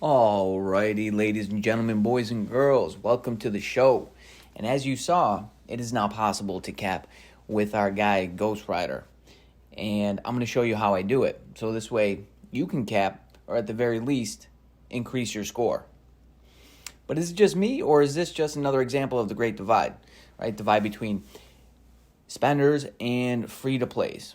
Alrighty, ladies and gentlemen, boys and girls, welcome to the show. And as you saw, it is now possible to cap with our guy Ghost Rider. And I'm going to show you how I do it. So this way you can cap, or at the very least, increase your score. But is it just me, or is this just another example of the great divide? Right? Divide between spenders and free-to-plays.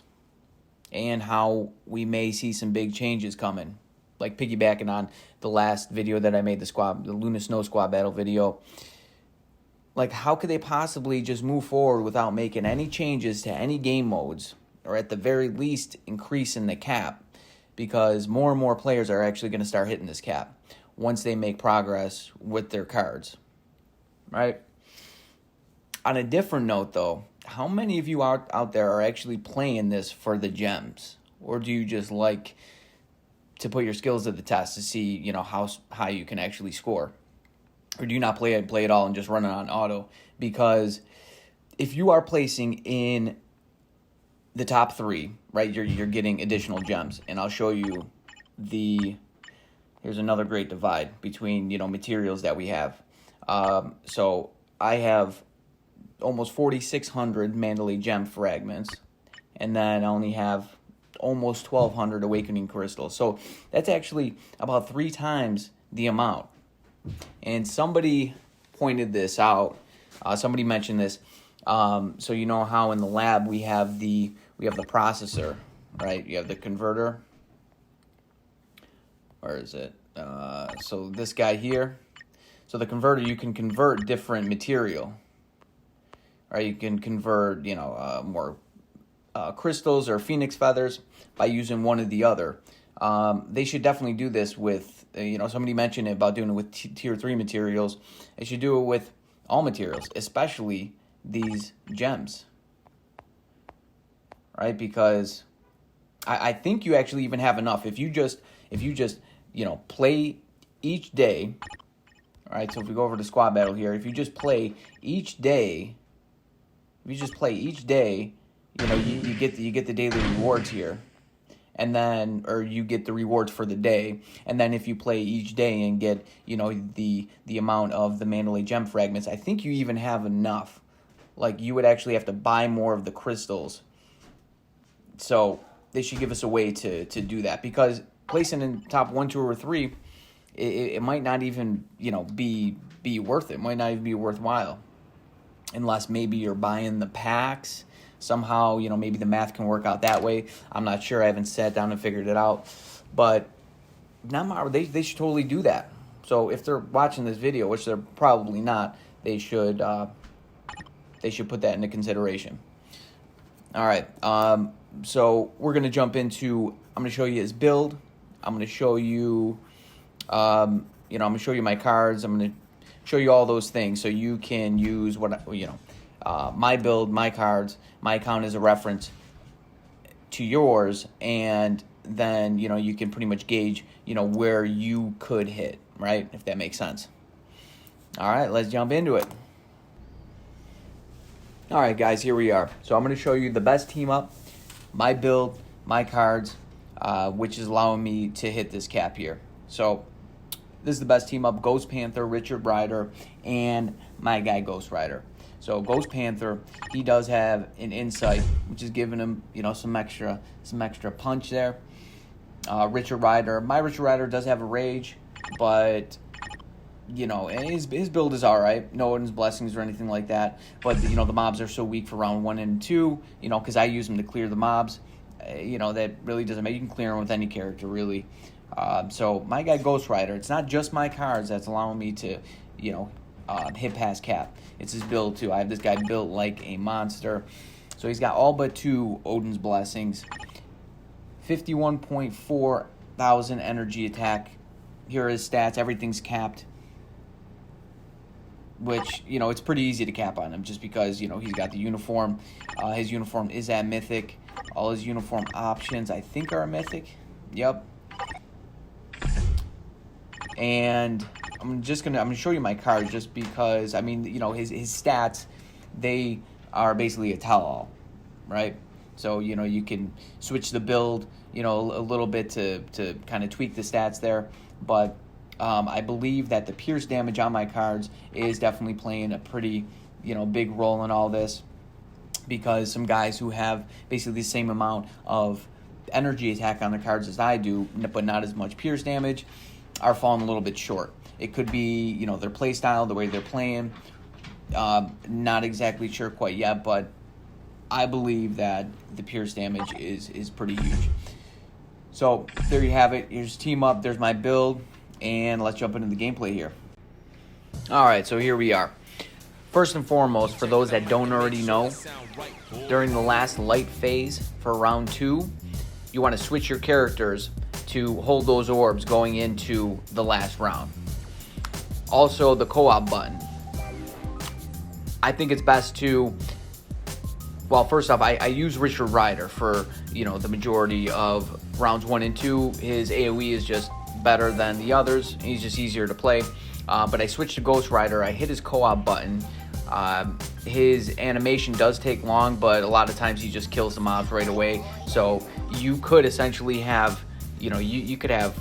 And how we may see some big changes coming. Like piggybacking on the last video that I made, the Luna Snow Squad battle video. Like, how could they possibly just move forward without making any changes to any game modes, or at the very least increasing the cap? Because more and more players are actually going to start hitting this cap once they make progress with their cards, right? On a different note, though, how many of you out there are actually playing this for the gems? Or do you just like to put your skills to the test to see, how high you can actually score? Or do you not play it all and just run it on auto? Because if you are placing in the top 3, right, you're getting additional gems. And I'll show you here's another great divide between, materials that we have. So I have almost 4,600 Mandalay gem fragments, and then I only have almost 1,200 awakening crystals. So that's actually about 3 times the amount. And somebody pointed this out. Somebody mentioned this. So you know how in the lab we have the processor, right? You have the converter. Where is it? So this guy here. So the converter, you can convert different material. Right? You can convert, more crystals or phoenix feathers by using one or the other. They should definitely do this with, somebody mentioned about doing it with tier 3 materials. They should do it with all materials, especially these gems. Right? Because I think you actually even have enough. If you just play each day. All right, so if we go over to squad battle here, if you just play each day, you get the daily rewards here, and then, or you get the rewards for the day, and then if you play each day and get, the amount of the Mandalay gem fragments, I think you even have enough. Like, you would actually have to buy more of the crystals. So they should give us a way to do that, because placing in top 1, 2, or 3, it might not even, be worth it. It might not even be worthwhile. Unless maybe you're buying the packs somehow, maybe the math can work out that way. I'm not sure. I haven't sat down and figured it out. But they should totally do that. So if they're watching this video, which they're probably not, they should put that into consideration. All right. So we're gonna jump into. I'm gonna show you his build. I'm gonna show you. I'm gonna show you my cards. I'm gonna show you all those things so you can use my build, my cards, my account as a reference to yours, and then you can pretty much gauge where you could hit, right, if that makes sense. All right, let's jump into it. All right, guys, here we are. So I'm going to show you the best team up, my build, my cards, which is allowing me to hit this cap here. So this is the best team up: Ghost Panther, Richard Rider, and my guy Ghost Rider. So Ghost Panther, he does have an insight, which is giving him, some extra punch there. Richard Rider, my Richard Rider does have a rage, but and his build is all right. No Odin's blessings or anything like that. But the mobs are so weak for round 1 and 2. Because I use them to clear the mobs. That really doesn't matter. You can clear them with any character, really. So my guy Ghost Rider, it's not just my cards that's allowing me to, hit past cap. It's his build too. I have this guy built like a monster. So he's got all but 2 Odin's blessings. 51.4 thousand energy attack. Here are his stats. Everything's capped. Which, it's pretty easy to cap on him just because, he's got the uniform. His uniform is at Mythic. All his uniform options, I think, are Mythic. Yep. And I'm gonna show you my cards just because, his stats, they are basically a tell-all, right? So, you can switch the build, a little bit to kind of tweak the stats there. But I believe that the pierce damage on my cards is definitely playing a pretty, big role in all this, because some guys who have basically the same amount of energy attack on their cards as I do, but not as much pierce damage, are falling a little bit short. It could be, their play style, the way they're playing. Not exactly sure quite yet, but I believe that the pierce damage is pretty huge. So there you have it. Here's team up. There's my build, and let's jump into the gameplay here. All right, so here we are. First and foremost, for those that don't already know, during the last light phase for round 2, you want to switch your characters to hold those orbs going into the last round. Also, the co-op button. I think it's best to, well, first off, I use Richard Rider for, the majority of rounds 1 and 2. His AoE is just better than the others. He's just easier to play. But I switched to Ghost Rider. I hit his co-op button. His animation does take long, but a lot of times he just kills the mobs right away. So you could essentially have, you could have,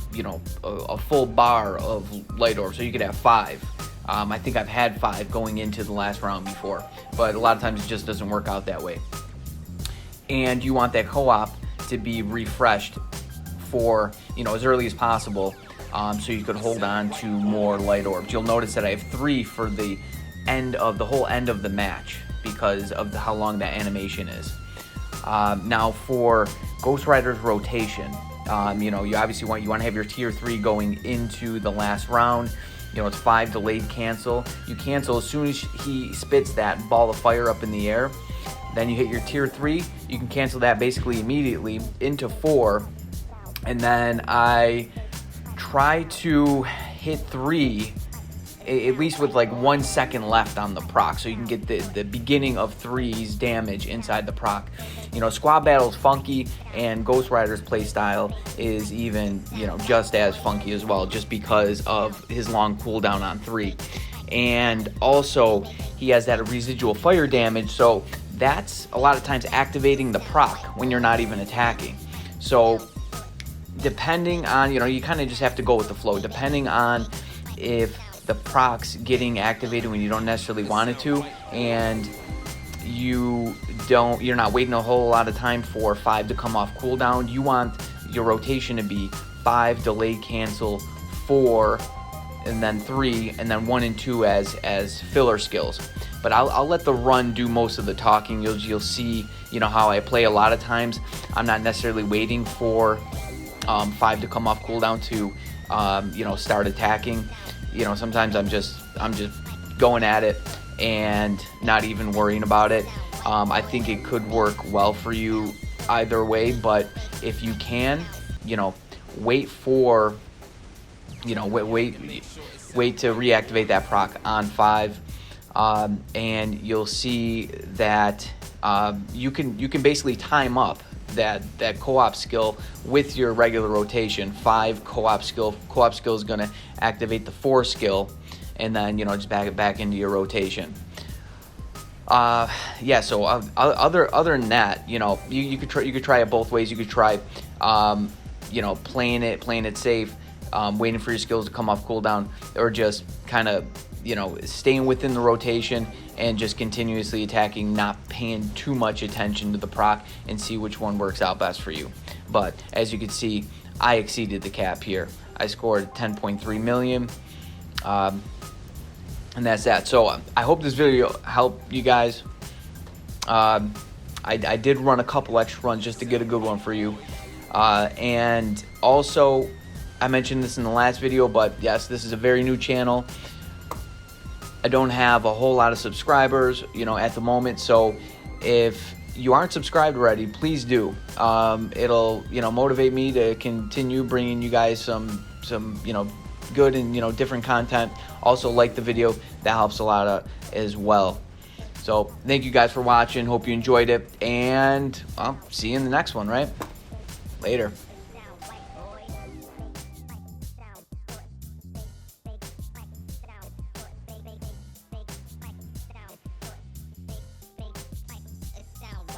a full bar of light orbs. So you could have 5. I think I've had 5 going into the last round before, but a lot of times it just doesn't work out that way. And you want that co-op to be refreshed for, as early as possible, so you could hold on to more light orbs. You'll notice that I have 3 for the whole end of the match because of how long that animation is. Now for Ghost Rider's rotation, you obviously want to have your tier 3 going into the last round. It's 5 delayed cancel. You cancel as soon as he spits that ball of fire up in the air. Then you hit your tier 3. You can cancel that basically immediately into 4. And then I try to hit 3 at least with like 1 second left on the proc, so you can get the beginning of 3's damage inside the proc. Squad Battle's funky, and Ghost Rider's playstyle is even, just as funky as well, just because of his long cooldown on 3. And also, he has that residual fire damage, so that's a lot of times activating the proc when you're not even attacking. So depending on, you kind of just have to go with the flow, depending on if the proc's getting activated when you don't necessarily want it to, and you're not waiting a whole lot of time for 5 to come off cooldown. You want your rotation to be 5 delayed cancel, 4, and then 3, and then 1 and 2 as filler skills. But I'll let the run do most of the talking. You'll see, how I play. A lot of times I'm not necessarily waiting for 5 to come off cooldown to start attacking. Sometimes I'm just going at it and not even worrying about it. I think it could work well for you either way, but if you can, wait for, wait to reactivate that proc on 5, and you'll see that you can basically time up that co-op skill with your regular rotation. 5 co-op skill is going to activate the 4 skill, and then just back into your rotation. So other than that, you could try it both ways. You could try playing it safe, waiting for your skills to come off cooldown, or just kind of staying within the rotation and just continuously attacking, not paying too much attention to the proc, and see which one works out best for you. But as you can see, I exceeded the cap here. I scored 10.3 million, and that's that. So I hope this video helped you guys. I did run a couple extra runs just to get a good one for you, and also I mentioned this in the last video, but yes, this is a very new channel. I don't have a whole lot of subscribers, at the moment. So if you aren't subscribed already, please do. It'll, motivate me to continue bringing you guys some good and, different content. Also, like the video. That helps a lot as well. So thank you guys for watching. Hope you enjoyed it, and I'll see you in the next one, right? Later.